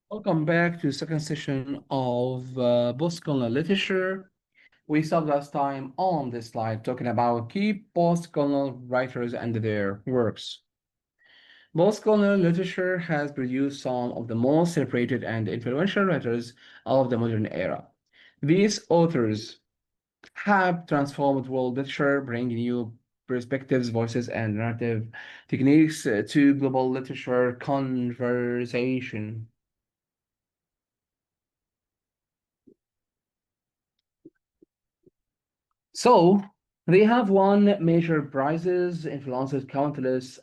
Welcome back to the second session of postcolonial literature. We stopped last time on this slide talking about key postcolonial writers and their works. Postcolonial literature has produced some of the most celebrated and influential writers of the modern era. These authors have transformed world literature, bringing new perspectives, voices, and narrative techniques to global literature conversation. So they have won major prizes, influenced countless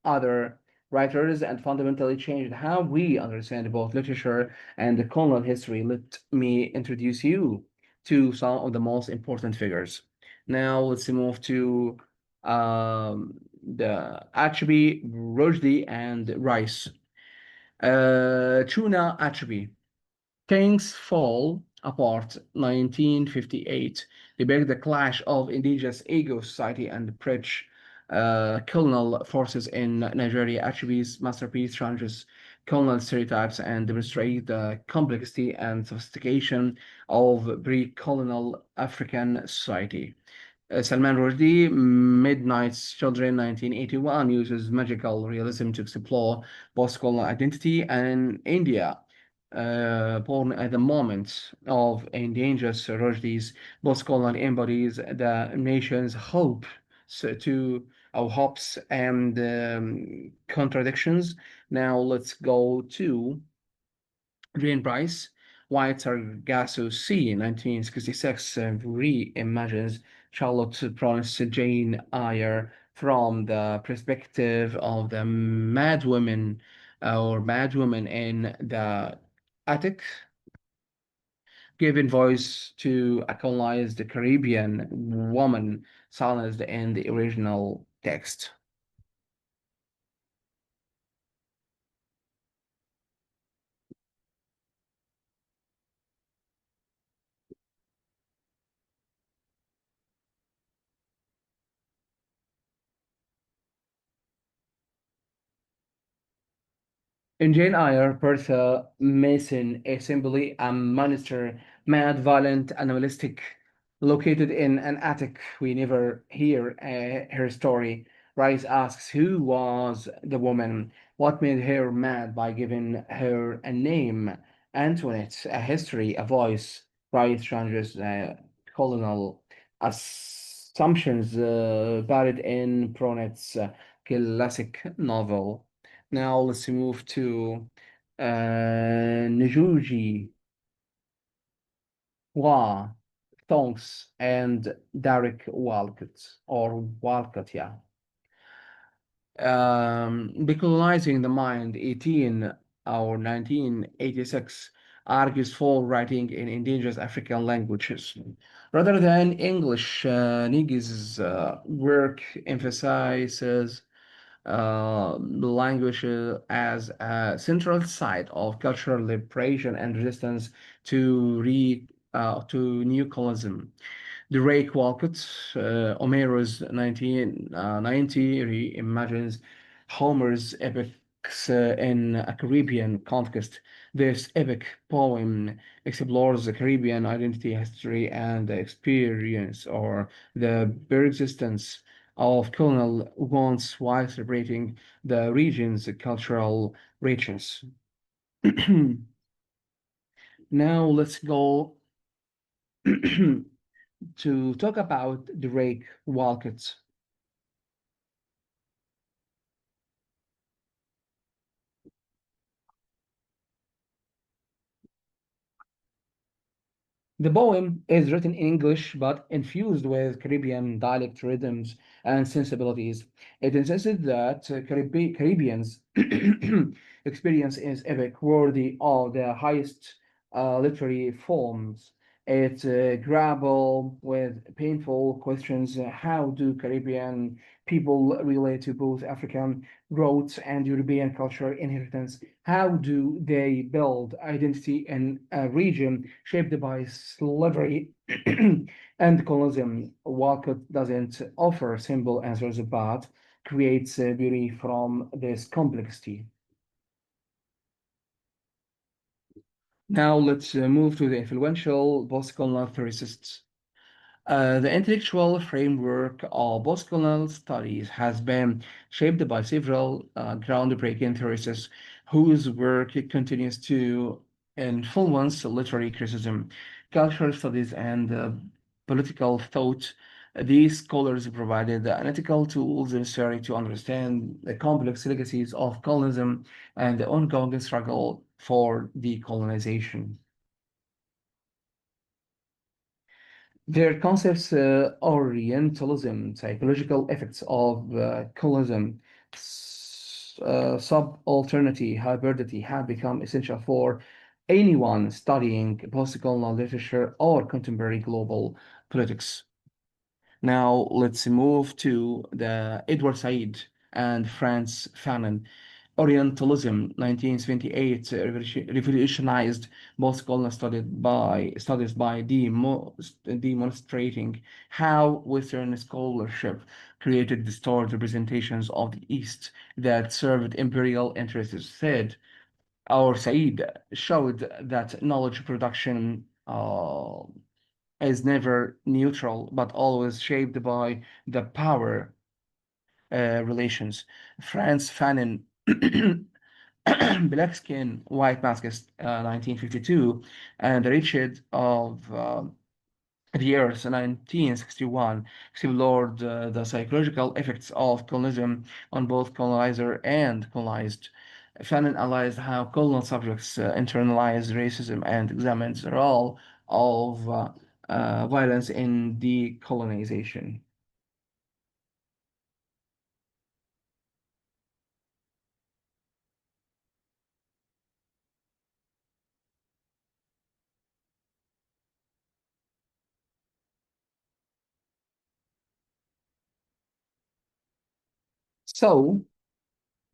other writers, and fundamentally changed how we understand both literature and the colonial history. Let me introduce you to some of the most important figures. Now let's move to the Achebe, Rushdie, and Rice. Tuna Achebe. Kings Fall Apart, 1958, depict the clash of indigenous ego society and British colonial forces in Nigeria. Achebe's masterpiece challenges colonial stereotypes and demonstrates the complexity and sophistication of pre-colonial African society. Salman Rushdie, Midnight's Children, 1981, uses magical realism to explore post-colonial identity and India born at the moment of endangered Rushdie's post-colonial embodies the nation's hope to our hopes and contradictions. Now let's go to Jane Bryce, White Sargasso Sea, 1966, reimagines Charlotte Bronte's Jane Eyre from the perspective of the madwoman in the attic, giving voice to a colonized Caribbean woman silenced in the original text. In Jane Eyre, Bertha Mason, a simply a monster, mad, violent, animalistic, located in an attic. We never hear her story. Rice asks who was the woman, what made her mad by giving her a name, Antoinette, a history, a voice. Rice challenges colonial assumptions buried in Bronte's classic novel. Now let's move to Njuji, Wa, Tonks, and Derek Walcott, or Walcott, yeah. Decolonizing the Mind, 18 or 1986, argues for writing in indigenous African languages. Rather than English, Nigi's work emphasizes language as a central site of cultural liberation and resistance to neocolonialism. Drake Walcott, Homer's 1990 reimagines Homer's epics in a Caribbean context. This epic poem explores the Caribbean identity, history, and the experience or the persistence of colonial wants while celebrating the region's cultural richness. Now let's go to talk about Drake Walcott. The poem is written in English but infused with Caribbean dialect rhythms and sensibilities. It insisted that Caribbeans' experience is epic, worthy of the highest literary forms. It grapple with painful questions. How do Caribbean people relate to both African roots and European culture inheritance? How do they build identity in a region shaped by slavery and colonialism? Walcott doesn't offer simple answers, but creates beauty from this complexity. Now let's move to the influential postcolonial theorists. The intellectual framework of postcolonial studies has been shaped by several groundbreaking theorists whose work continues to influence literary criticism, cultural studies, and political thought. These scholars provided the analytical tools necessary to understand the complex legacies of colonialism and the ongoing struggle for decolonization. Their concepts, Orientalism, psychological effects of colonism, subalternity, hybridity, have become essential for anyone studying postcolonial literature or contemporary global politics. Now let's move to the Edward Said and Franz Fanon. Orientalism, 1978, revolutionized postcolonial studies by demonstrating how Western scholarship created distorted representations of the East that served imperial interests. Said our Said showed that knowledge production is never neutral, but always shaped by the power relations. Franz Fanon, Black Skin, White Masks, 1952, and Richard of the Earth, 1961, explored the psychological effects of colonialism on both colonizer and colonized. Fanon analyzed how colonial subjects internalize racism and examined the role of violence in decolonization. So,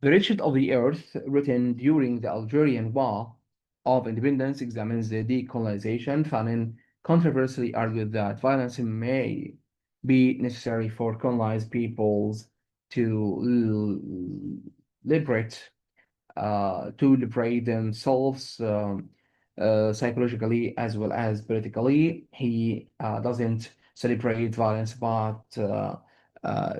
The Wretched of the Earth, written during the Algerian War of Independence, examines the decolonization. Fanon controversially argued that violence may be necessary for colonized peoples to liberate to liberate themselves psychologically as well as politically. He doesn't celebrate violence, but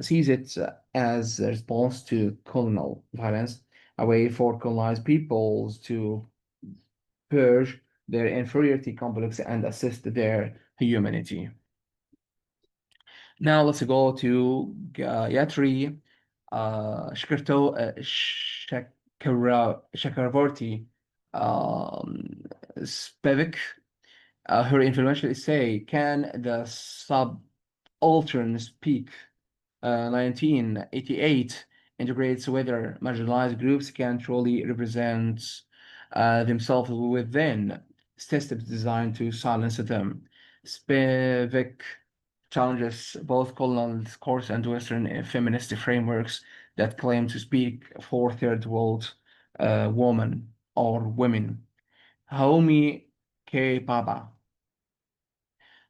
sees it as a response to colonial violence, a way for colonized peoples to purge their inferiority complex and assist their humanity. Now let's go to Gayatri Chakravorty Spivak. Her influential essay, Can the Subaltern Speak? 1988 integrates whether marginalized groups can truly represent themselves within systems designed to silence them. Spivak challenges both colonial discourse and Western feminist frameworks that claim to speak for third world women or women. Haomi K. Baba,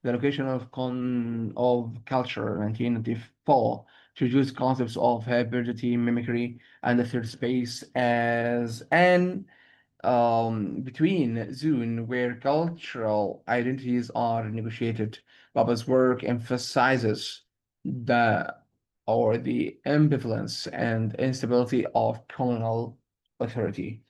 The Location of Culture, 1994, introduced concepts of hybridity, mimicry, and the third space as an between zone where cultural identities are negotiated. Baba's work emphasizes the the ambivalence and instability of colonial authority.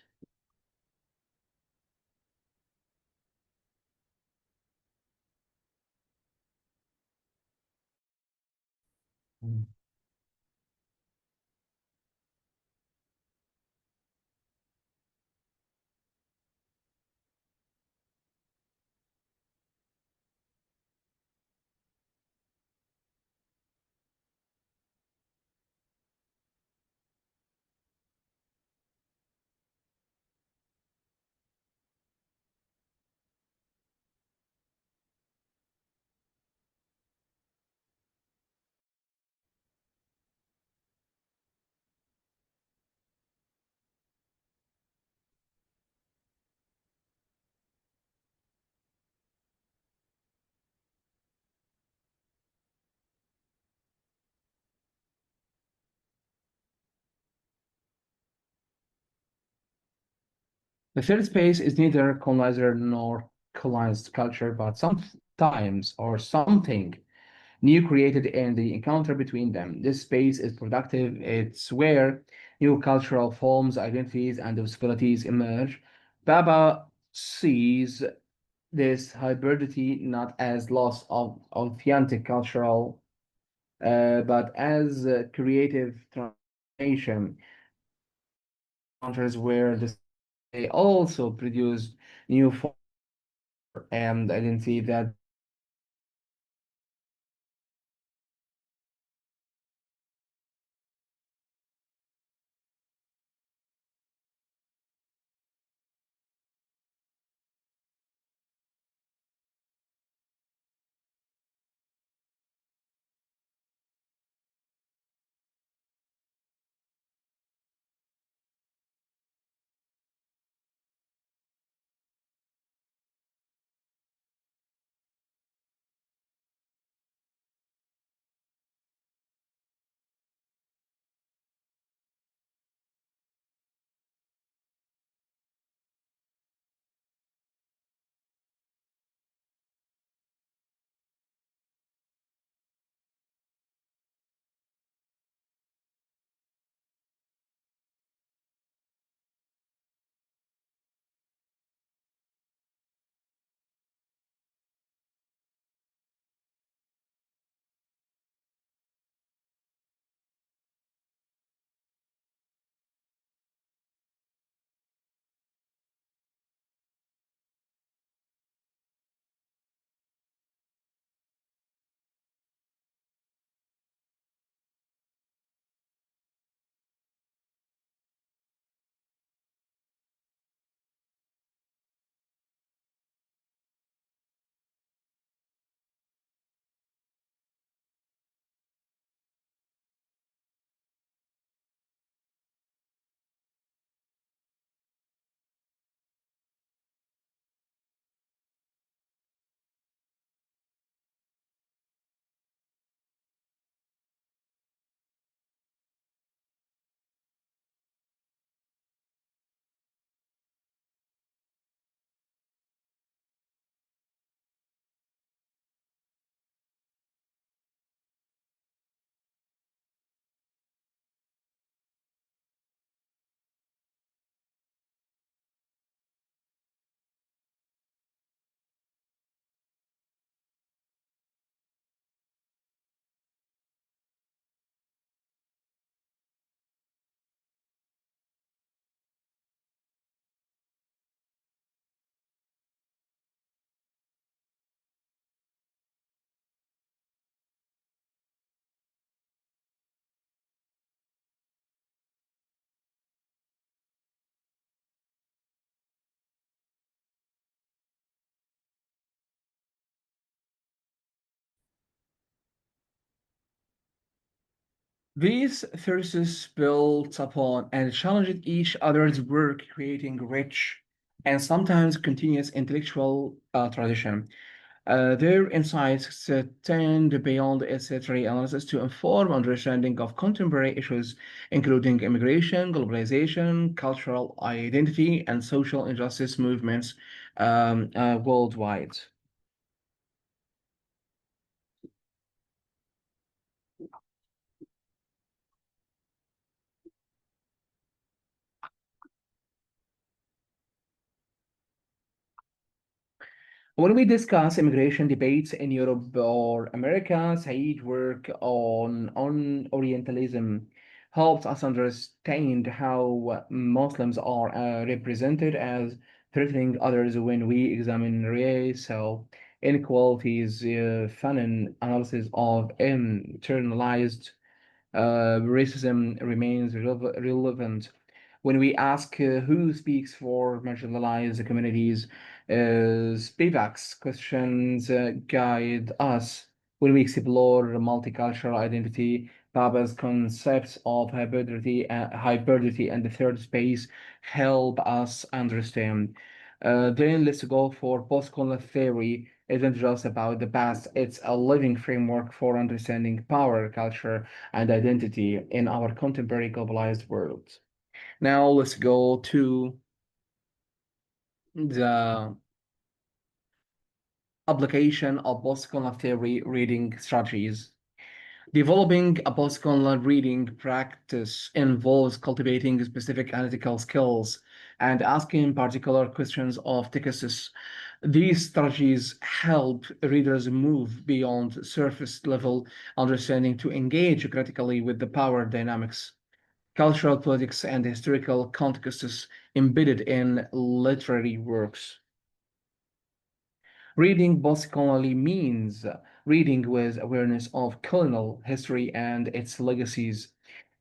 The third space is neither colonizer nor colonized culture, but sometimes or something new created in the encounter between them. This space is productive. It's where new cultural forms, identities, and possibilities emerge. Baba sees this hybridity not as loss of authentic cultural, but as creative transformation encounters where they also produce new forms and identity that these theses built upon and challenged each other's work, creating rich and sometimes continuous intellectual tradition. Their insights tend beyond esoteric analysis to inform understanding of contemporary issues, including immigration, globalization, cultural identity, and social injustice movements worldwide. When we discuss immigration debates in Europe or America, Said's work on Orientalism helps us understand how Muslims are represented as threatening others when we examine race, so inequalities, Fanon analysis of internalized racism remains relevant. When we ask who speaks for marginalized communities, Spivak's questions guide us. When we explore multicultural identity, Baba's concepts of hybridity and the third space help us understand. Then let's go for postcolonial theory. Isn't just about the past, it's a living framework for understanding power, culture, and identity in our contemporary globalized world. Now let's go to the application of postcolonial theory reading strategies. Developing a postcolonial reading practice involves cultivating specific analytical skills and asking particular questions of texts. These strategies help readers move beyond surface level understanding to engage critically with the power dynamics, cultural politics, and historical contexts embedded in literary works. Reading postcolonially means reading with awareness of colonial history and its legacies.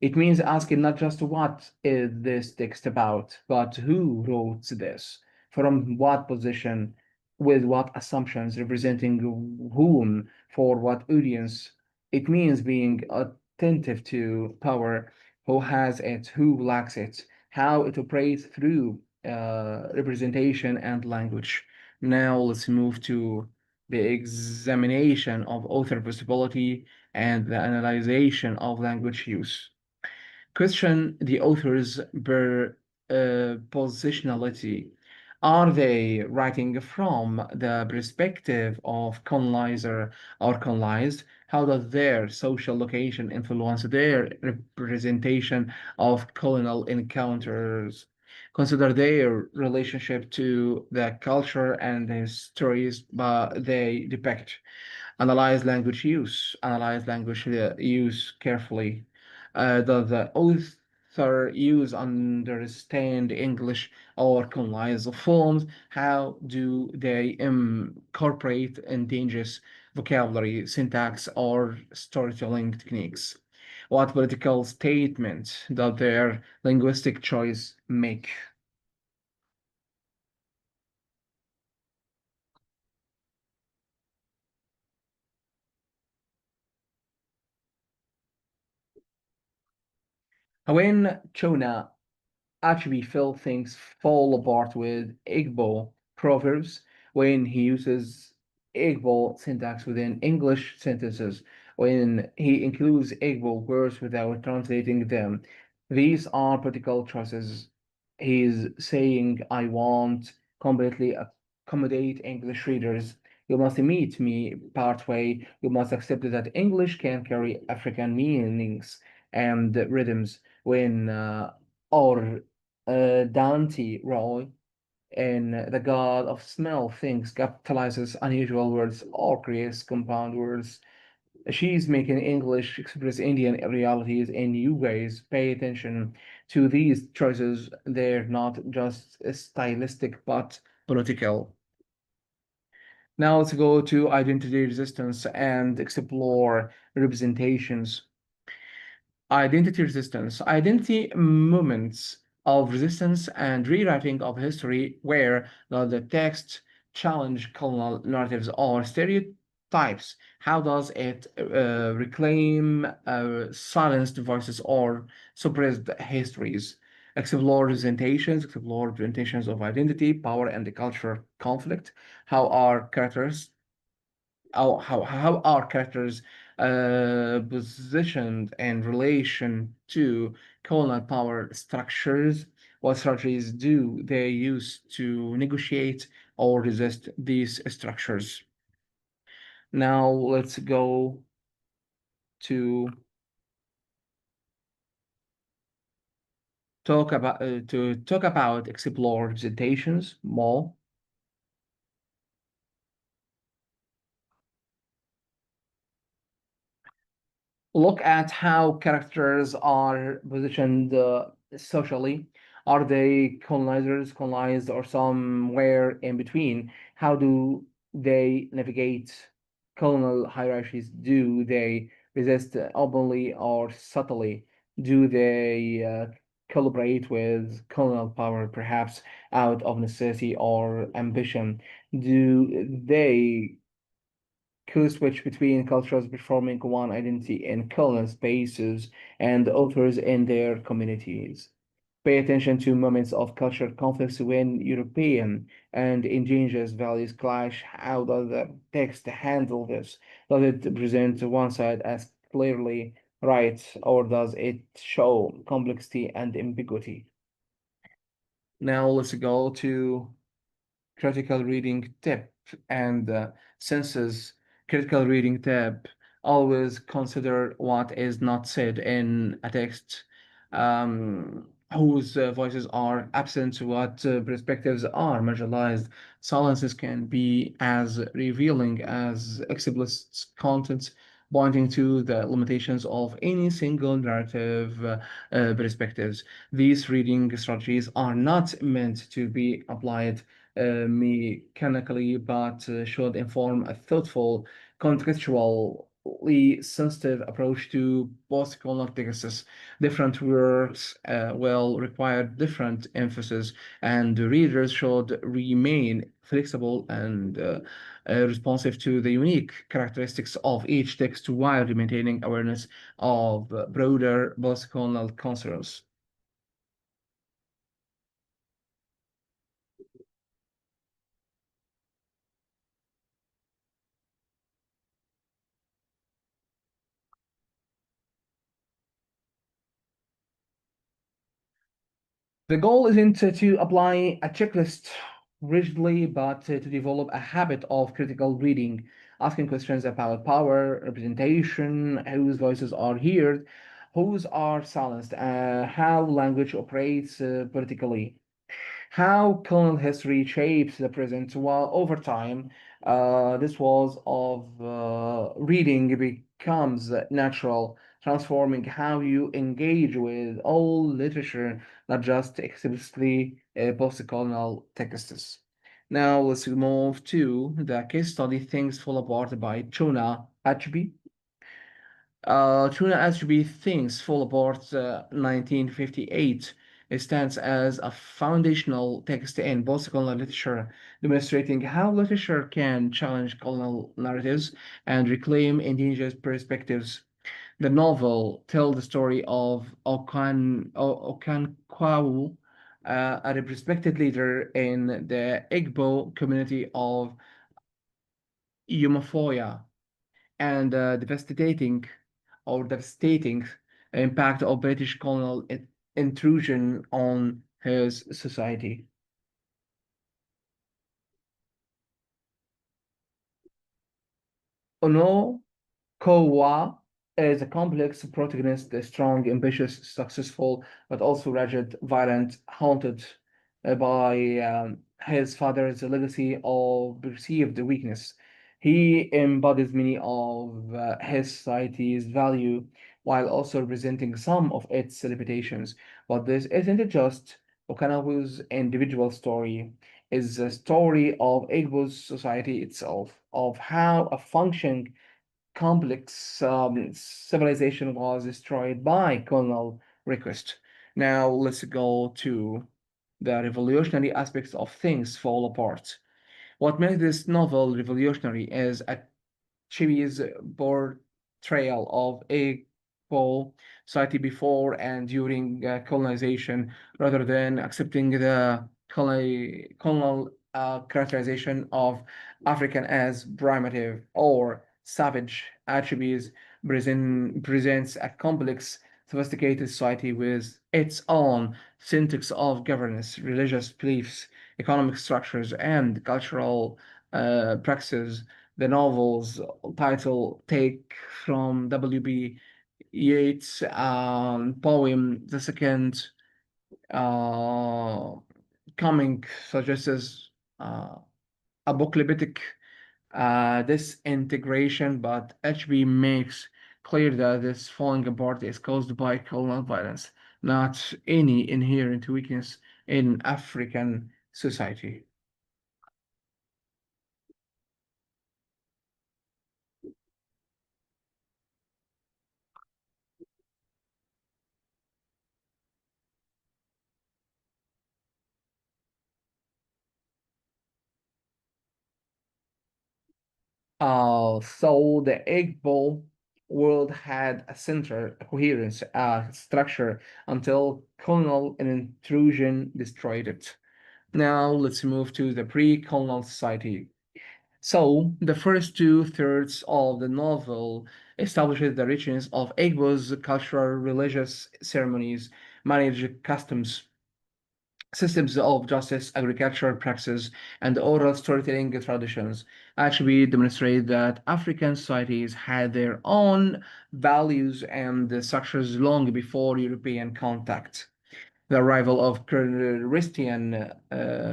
It means asking not just what is this text about, but who wrote this, from what position, with what assumptions, representing whom, for what audience. It means being attentive to power, who has it, who lacks it, how it operates through representation and language. Now let's move to the examination of author possibility and the analyzation of language use. Question the author's positionality. Are they writing from the perspective of colonizer or colonized? How does their social location influence their representation of colonial encounters? Consider their relationship to the culture and the stories they depict. Analyze language use. Analyze language use carefully. Does the author use understand English or colonize forms? How do they incorporate indigenous vocabulary, syntax, or storytelling techniques? What political statement does their linguistic choice make? When Chona actually feel things fall apart with Igbo proverbs when he uses Igbo syntax within English sentences, when he includes Igbo words without translating them. These are political choices. He's saying, I want completely accommodate English readers. You must meet me partway. You must accept that English can carry African meanings and rhythms when or Dante Roy in The God of Smell thinks capitalizes unusual words or creates compound words. She's making English express Indian realities in new ways. Pay attention to these choices. They're not just stylistic but political. Now let's go to identity resistance and explore representations. Identity resistance, identity movements of resistance and rewriting of history where the text challenge colonial narratives or stereotypes. How does it reclaim silenced voices or suppressed histories? Explore representations of identity, power, and the cultural conflict. How are characters how are characters positioned in relation to colonial power structures? What strategies do they use to negotiate or resist these structures? Now let's go to talk about explore representations more. Look at how characters are positioned socially. Are they colonizers, colonized, or somewhere in between? How do they navigate colonial hierarchies? Do they resist openly or subtly? Do they collaborate with colonial power, perhaps out of necessity or ambition? Do they co-switch between cultures performing one identity in colonial spaces and authors in their communities. Pay attention to moments of cultural conflicts when European and indigenous values clash. How does the text handle this? Does it present one side as clearly right, or does it show complexity and ambiguity? Now let's go to critical reading tip and census critical reading tab. Always consider what is not said in a text, whose voices are absent, what perspectives are marginalized. Silences can be as revealing as explicit content, pointing to the limitations of any single narrative perspectives. These reading strategies are not meant to be applied mechanically, but should inform a thoughtful, contextually sensitive approach to post-colonial texts. Different works will require different emphasis, and the readers should remain flexible and responsive to the unique characteristics of each text while maintaining awareness of broader post-colonial concerns. The goal isn't to apply a checklist rigidly, but to develop a habit of critical reading, asking questions about power, representation, whose voices are heard, whose are silenced, how language operates politically, how colonial history shapes the present, while over time, this was of reading becomes natural, transforming how you engage with all literature, not just explicitly post-colonial texts. Now let's move to the case study Things Fall Apart by Chuna Achebe. Tuna Ashby Things Fall Apart 1958. It stands as a foundational text in post-colonial literature, demonstrating how literature can challenge colonial narratives and reclaim indigenous perspectives. The novel tells the story of Okonkwo, a respected leader in the Igbo community of Umafoya, and devastating impact of British colonial intrusion on his society. Ono Kowa is a complex protagonist, strong, ambitious, successful, but also rugged, violent, haunted by his father's legacy of perceived weakness. He embodies many of his society's value while also representing some of its limitations. But this isn't just Okanawa's individual story, it's a story of Igbo's society itself, of how a functioning complex civilization was destroyed by colonial request. Now let's go to the revolutionary aspects of Things Fall Apart. What makes this novel revolutionary is a Chibi's portrayal of equal society before and during colonization, rather than accepting the colonial characterization of African as primitive or savage. Attributes presents a complex, sophisticated society with its own syntax of governance, religious beliefs, economic structures, and cultural practices. The novel's title take from W.B. Yeats' poem "The Second uh, Coming" suggests uh, apocalyptic disintegration, but HB makes clear that this falling apart is caused by colonial violence, not any inherent weakness in African society. So the egg bowl world had a center, a coherence, a structure until colonial intrusion destroyed it. Now let's move to the pre-colonial society. So the first two-thirds of the novel establishes the richness of Igbo's cultural religious ceremonies, marriage customs, systems of justice, agricultural practices, and oral storytelling traditions actually demonstrate that African societies had their own values and structures long before European contact. The arrival of Christian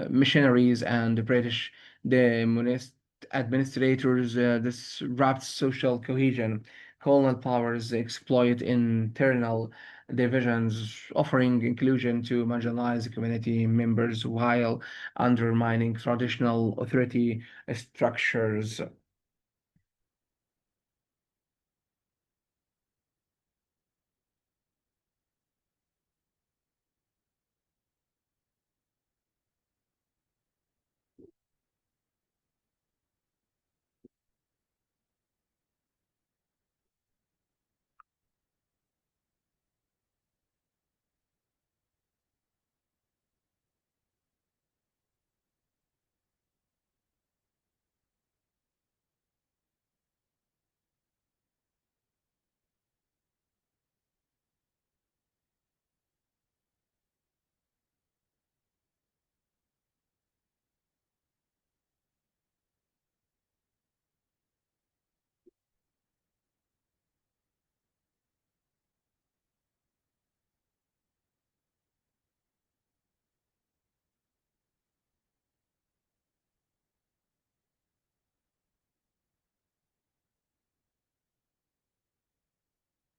missionaries and British demonist administrators disrupt social cohesion. Colonial powers exploit internal divisions, offering inclusion to marginalized community members while undermining traditional authority structures.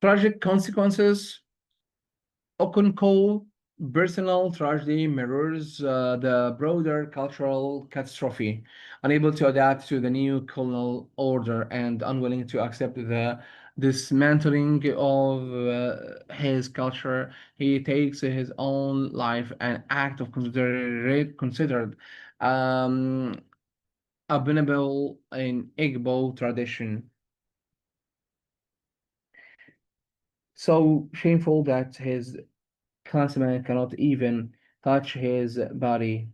Tragic consequences. Okonkwo personal tragedy mirrors the broader cultural catastrophe. Unable to adapt to the new colonial order and unwilling to accept the dismantling of his culture, he takes his own life, an act of considered um, abominable in Igbo tradition. So shameful that his clansmen cannot even touch his body.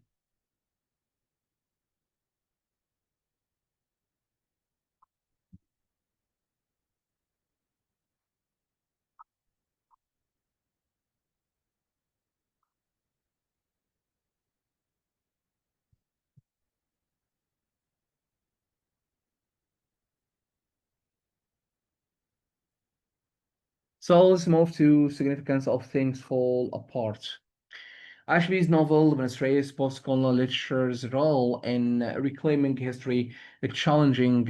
So let's move to significance of things fall apart. Ashby's novel demonstrates postcolonial literature's role in reclaiming history, challenging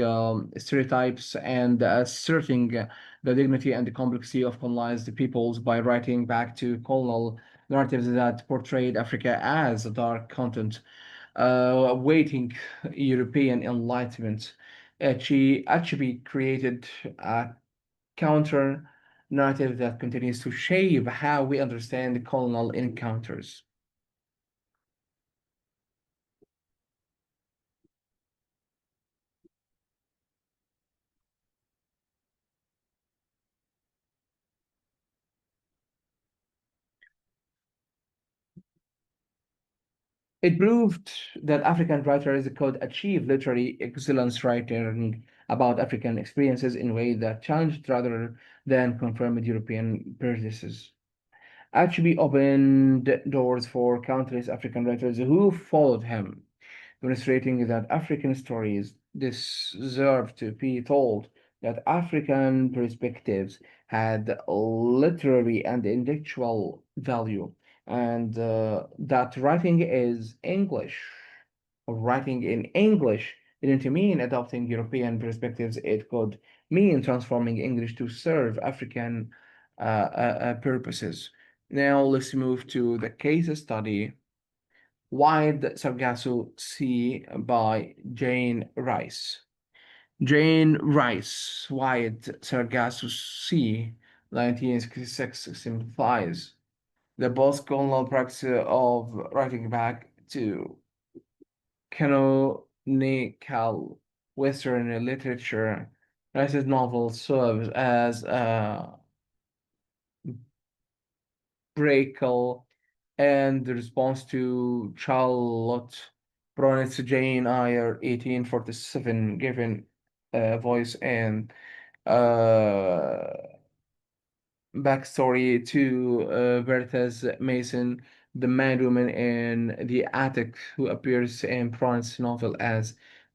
stereotypes, and asserting the dignity and the complexity of colonized peoples by writing back to colonial narratives that portrayed Africa as a dark continent, awaiting European enlightenment. She actually created a counter narrative that continues to shape how we understand colonial encounters. It proved that African writers could achieve literary excellence writing about African experiences in ways that challenged rather than confirmed European prejudices. Actually opened doors for countless African writers who followed him, demonstrating that African stories deserve to be told, that African perspectives had literary and intellectual value, and that writing is English, or writing in English didn't mean adopting European perspectives, it could mean transforming English to serve African purposes. Now let's move to the case study Wild Sargasso Sea by Jane Rice. Jane Rice, Wild Sargasso Sea, 1966, simplifies the post-colonial practice of writing back to canonical Western literature. Rice's novel serves as a breakal and the response to Charlotte Bronte's Jane Eyre 1847, given voice and uh, backstory to Bertha's Mason the mad woman in the attic who appears in Browne's novel as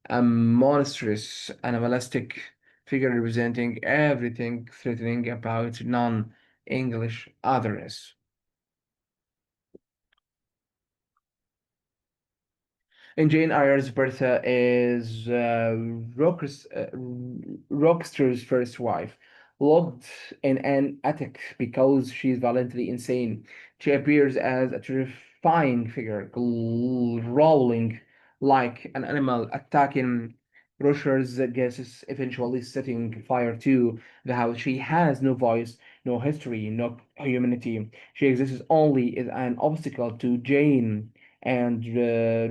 a monstrous, animalistic figure representing everything threatening about non-English otherness. And Jane Eyre's Bertha is Rockster's first wife, locked in an attic because she's violently insane. She appears as a terrifying figure, growling like an animal, attacking Rusher's guests, eventually setting fire to the house. She has no voice, no history, no humanity. She exists only as an obstacle to Jane and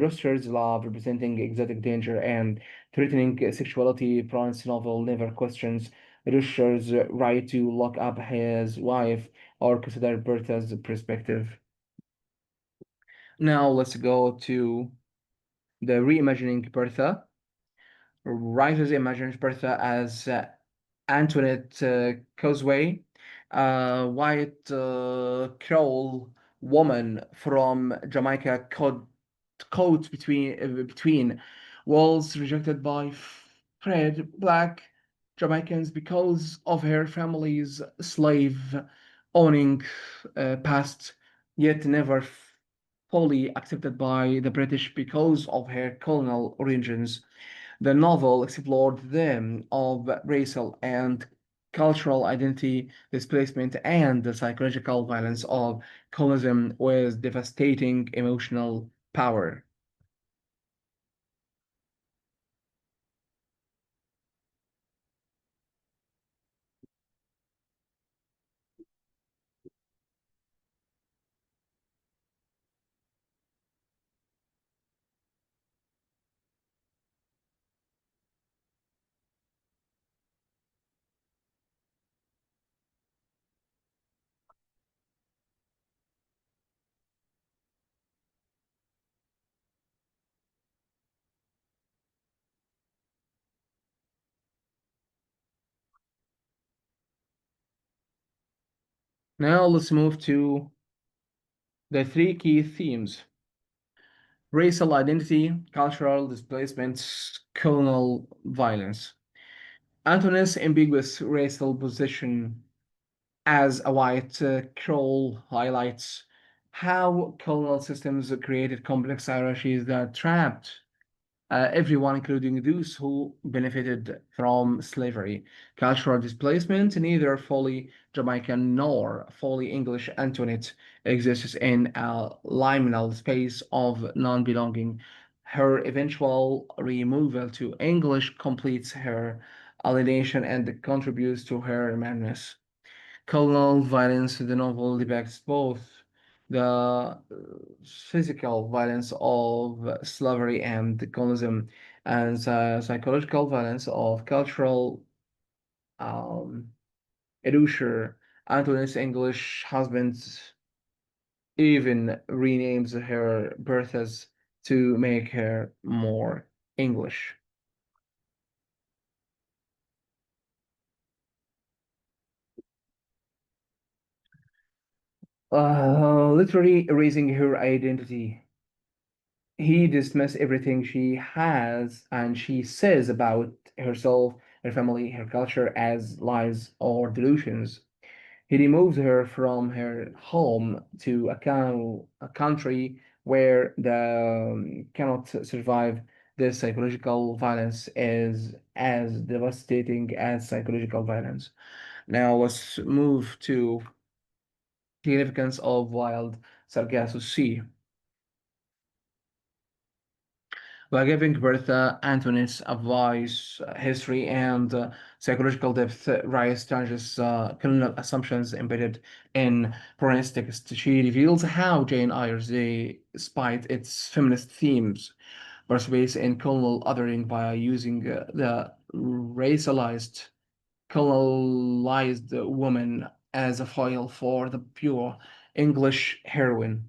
Roster's love, representing exotic danger and threatening sexuality. Brown's novel never questions Roster's right to lock up his wife or consider Bertha's perspective. Now let's go to the reimagining Bertha. Writers imagine Bertha as Antoinette Causeway, white Creole woman from Jamaica, caught between walls, rejected by Fred black Jamaicans because of her family's slave owning past, yet never fully accepted by the British because of her colonial origins. The novel explored the theme of racial and cultural identity, displacement, and the psychological violence of colonialism with devastating emotional power. Now let's move to the three key themes: racial identity, cultural displacement, colonial violence. Antonin's ambiguous racial position as a white Creole highlights how colonial systems created complex hierarchies that trapped everyone, including those who benefited from slavery. Cultural displacement, neither fully Jamaican nor fully English Antoinette exists in a liminal space of non belonging. Her eventual removal to English completes her alienation and contributes to her madness. Colonial violence, the novel depicts both the physical violence of slavery and colonialism and the psychological violence of cultural um, erasure. Antoinette's English husband even renames her Bertha's to make her more English. Literally erasing her identity. He dismisses everything she has and she says about herself, her family, her culture as lies or delusions. He removes her from her home to a country where the cannot survive. This psychological violence is as devastating as psychological violence. Now let's move to significance of wild Sargasso Sea. By giving Bertha Antoinette's a voice, history, and psychological depth, Rice challenges colonial assumptions embedded in Browne's text. She reveals how Jane Eyre's despite its feminist themes, participates in colonial othering by using the racialized, colonialized woman as a foil for the pure English heroine.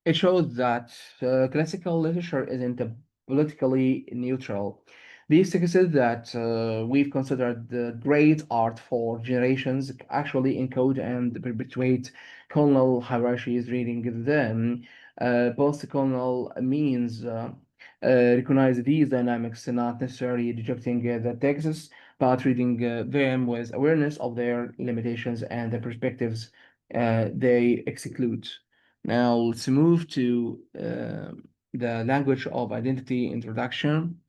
It shows that classical literature isn't politically neutral. These texts that we've considered great art for generations actually encode and perpetuate colonial hierarchies. Reading them, post-colonial means recognize these dynamics, not necessarily rejecting the texts, but reading them with awareness of their limitations and the perspectives they exclude. Now let's move to the language of identity introduction.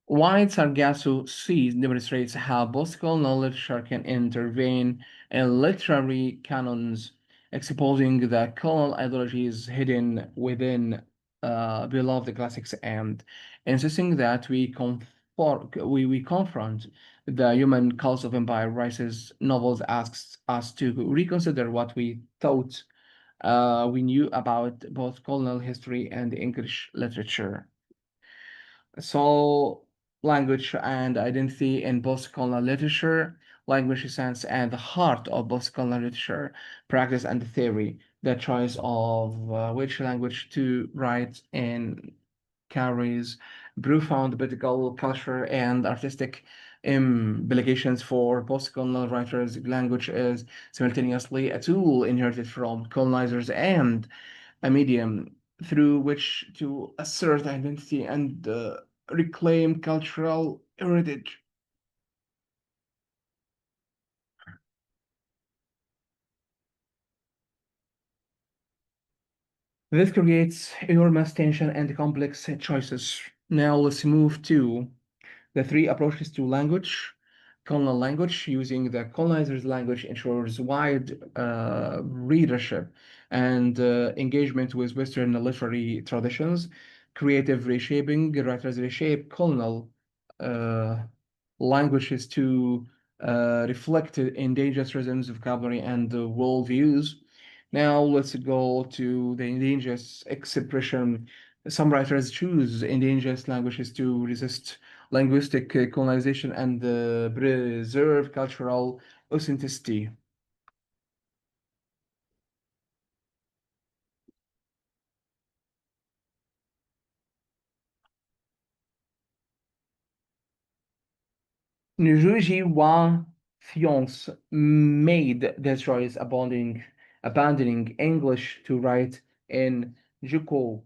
White Sargasso Sea demonstrates how postcolonial literature can intervene in literary canons, exposing the colonial ideologies hidden within beloved classics and insisting that we confront the human cause of empire. Rice's novels asks us to reconsider what we thought we knew about both colonial history and English literature. So, language and identity in postcolonial literature, language sense and the heart of postcolonial literature, practice and theory, the choice of which language to write in carries profound political, culture, and artistic implications for postcolonial writers. Language is simultaneously a tool inherited from colonizers and a medium through which to assert identity and reclaim cultural heritage. This creates enormous tension and complex choices. Now let's move to the three approaches to language. Colonial language, using the colonizer's language, ensures wide readership and engagement with Western literary traditions. Creative reshaping, writers reshape colonial uh, languages to reflect indigenous rhythms, vocabulary, and worldviews. Now let's go to the indigenous expression. Some writers choose indigenous languages to resist linguistic colonization and preserve cultural authenticity. Njuji Wa Thiong's made the choice abandoning English to write in Juko.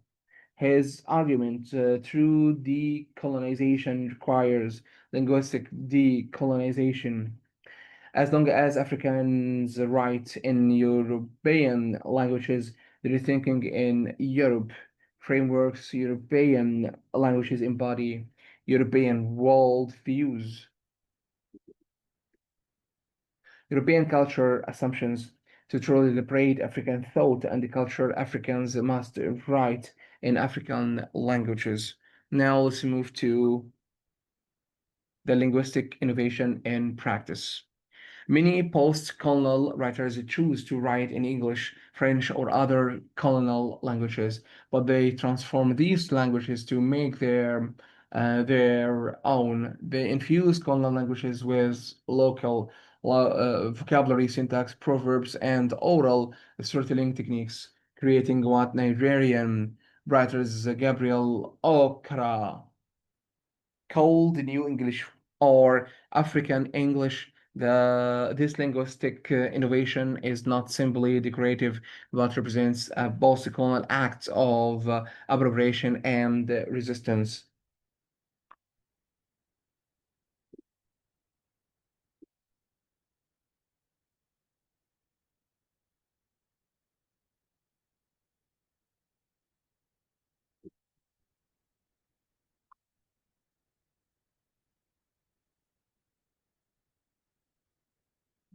His argument through decolonization requires linguistic decolonization. As long as Africans write in European languages, they're thinking in Europe frameworks, European languages embody European world views. European culture assumptions to truly liberate African thought and culture, Africans must write in African languages. Now let's move to the linguistic innovation in practice. Many post-colonial writers choose to write in English, French, or other colonial languages, but they transform these languages to make their own. They infuse colonial languages with local vocabulary, syntax, proverbs, and oral storytelling techniques, creating what Nigerian writers Gabriel Okra called New English or African English. This linguistic innovation is not simply decorative, but represents a post-colonial act of appropriation and resistance.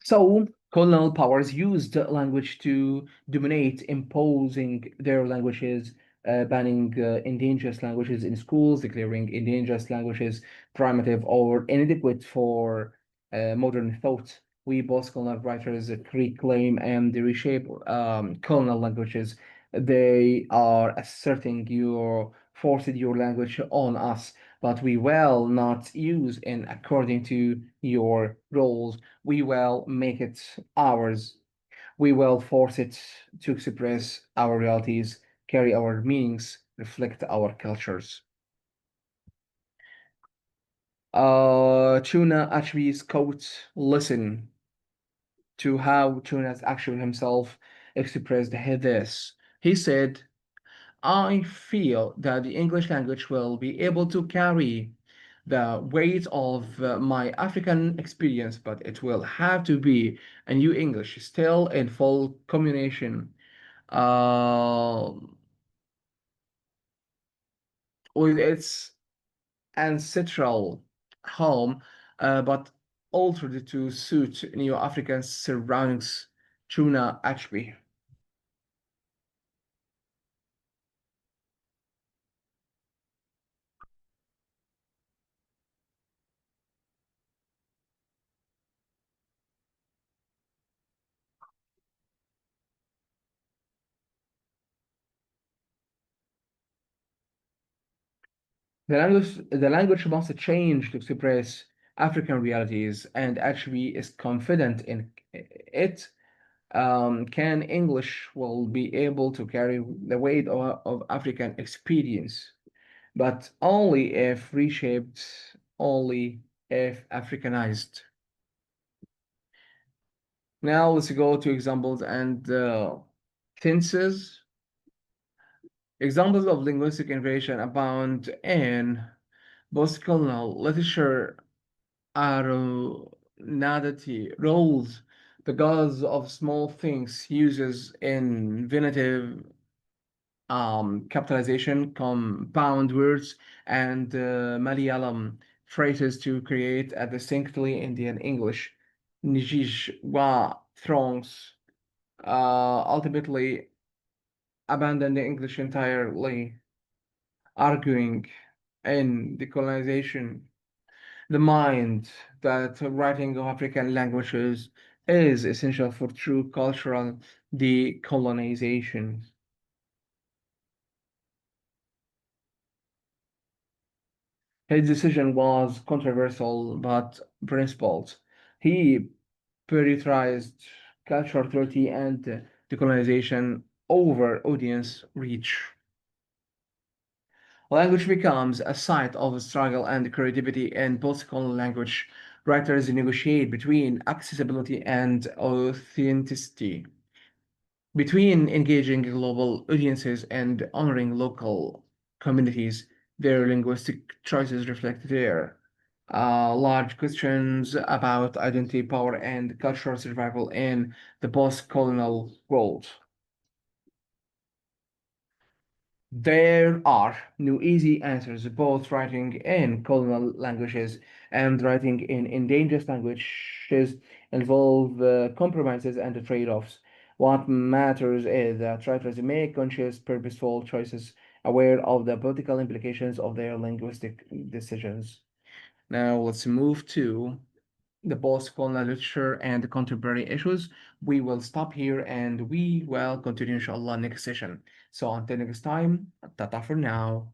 So, colonial powers used language to dominate, imposing their languages banning indigenous languages in schools, declaring indigenous languages primitive or inadequate for modern thought. We post-colonial writers reclaim and reshape colonial languages. They are asserting you forced your language on us, but we will not use it according to your rules. We will make it ours. We will force it to express our realities, carry our meanings, reflect our cultures. Tuna actually quote, listen to how Tuna's actually himself expressed this. He said, I feel that the English language will be able to carry the weight of my African experience, but it will have to be a new English, still in full communication uh, with its ancestral home, but altered to suit Neo African surroundings. Tuna Ashby. The language must change to express African realities, and actually is confident in it. Can English will be able to carry the weight of African experience, but only if reshaped, only if Africanized. Now let's go to examples and tenses. Examples of linguistic innovation abound in postcolonial literature aeronauty roles, the gods of small things uses infinitive capitalization, compound words, and Malayalam phrases to create a distinctly Indian English. Nijij wa throngs ultimately abandoned the English entirely, arguing in decolonization the mind that writing of African languages is essential for true cultural decolonization. His decision was controversial but principled. He prioritized cultural authority and decolonization over audience reach. Language becomes a site of struggle and creativity in postcolonial language. Writers negotiate between accessibility and authenticity, between engaging global audiences and honoring local communities. Their linguistic choices reflect their large questions about identity, power, and cultural survival in the post-colonial world. There are no easy answers. Both writing in colonial languages and writing in indigenous languages involve compromises and trade-offs. What matters is that writers make conscious, purposeful choices, aware of the political implications of their linguistic decisions. Now let's move to the post-colonial literature and the contemporary issues. We will stop here and we will continue inshallah next session. So until next time, tata for now.